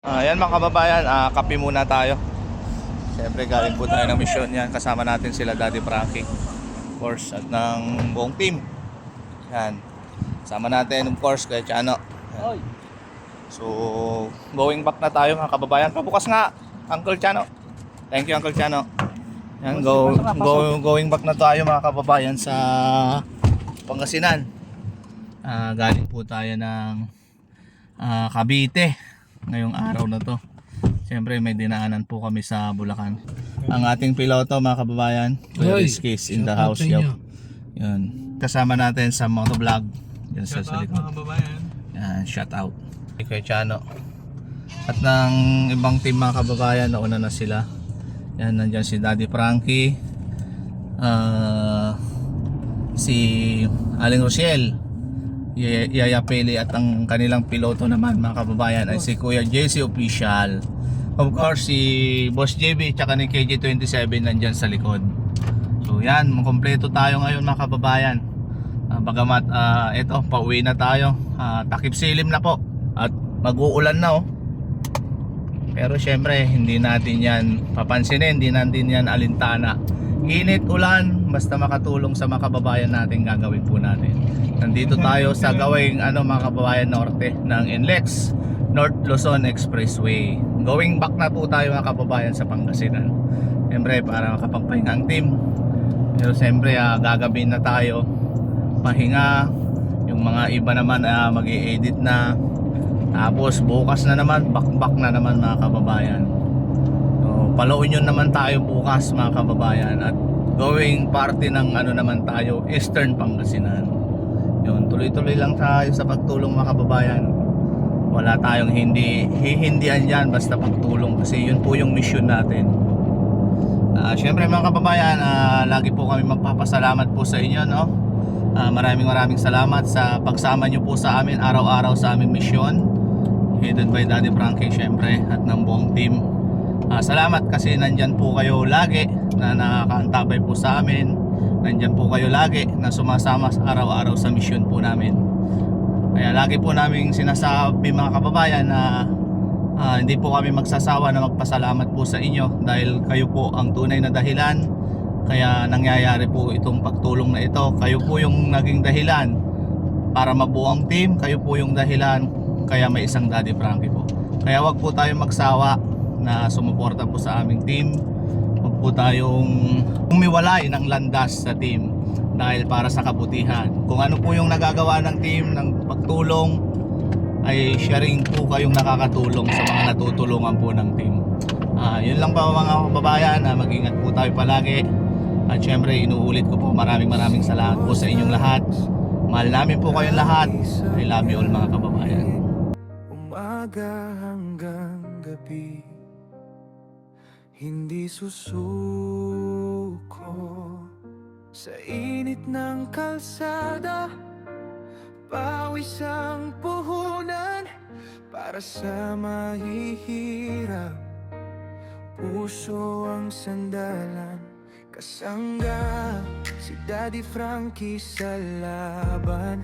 Ayan mga kababayan, kape muna tayo. Siyempre galing po tayo ng mission yan. Kasama natin sila Daddy Frankie, of course, at ng buong team. Yan. Kasama natin of course kay Chano. Yan. So, going back na tayo mga kababayan. Pabukas nga, Uncle Chano. Thank you Uncle Chano. Yan, going back na tayo mga kababayan sa Pangasinan. Galing po tayo ng Cavite ngayong araw na to. Siyempre may dinaanan po kami sa Bulacan. Ang ating piloto mga kababayan, Rizkis in the house. Yun. Kasama natin sa motovlog. Yan sa likod. Mga kababayan. Yan, shout out. Kay Chano. At ng ibang team mga kababayan, nauna na sila. Yan, nandyan si Daddy Frankie. Si Aling Rosiel, Yaya Peli, at ang kanilang piloto naman mga kababayan ay si Kuya JC Official. Of course si Boss JB tsaka ni KJ27 nandyan sa likod. So yan, kompleto tayo ngayon mga kababayan. Bagamat eto, pauwi na tayo. Takip silim na po at mag-uulan na oh. Pero syempre hindi natin yan papansinin, hindi natin yan alintana. Init, ulan, basta makatulong sa mga kababayan natin, gagawin po natin. Nandito tayo sa gawing mga kababayan norte ng NLEX, North Luzon Expressway. Going back na po tayo mga kababayan sa Pangasinan. Siyempre para makapagpahinga ang team. Pero siyempre gagabi na tayo, pahinga. Yung mga iba naman mag-i-edit na. Tapos bukas na naman, back na naman mga kababayan. So, Palaunion naman tayo bukas mga kababayan. At going party ng naman tayo, Eastern Pangasinan. Yun, tuloy-tuloy lang tayo sa pagtulong mga kababayan. Wala tayong hihindihan dyan, basta pagtulong kasi yun po yung mission natin. Syempre mga kababayan, lagi po kami magpapasalamat po sa inyo, no? Maraming salamat sa pagsama nyo po sa amin araw-araw sa aming mission, headed by Daddy Frankie syempre at ng buong team. Salamat kasi nandyan po kayo lagi na nakakaantabay po sa amin. Nandyan po kayo lagi na sumasama araw-araw sa mission po namin. Kaya lagi po namin sinasabi mga kababayan na hindi po kami magsasawa na magpasalamat po sa inyo dahil kayo po ang tunay na dahilan kaya nangyayari po itong pagtulong na ito. Kayo po yung naging dahilan para mabuo ang team. Kayo po yung dahilan kaya may isang Daddy Frankie po. Kaya wag po tayong magsawa na sumuporta po sa aming team. Huwag po tayong umiwalay ng landas sa team dahil para sa kabutihan. Kung ano po yung nagagawa ng team ng pagtulong ay sharing po kayong nakakatulong sa mga natutulungan po ng team. Yun lang pa mga kababayan, mag-ingat po tayo palagi. At syempre inuulit ko po maraming salamat po sa inyong lahat. Mahal namin po kayong lahat. I love you all mga kababayan. Umaga hanggang gabi, hindi susuko sa init ng kalsada. Pawis ang puhunan para sa mahihirap. Puso ang sandalan, kasangga si Daddy Frankie sa laban.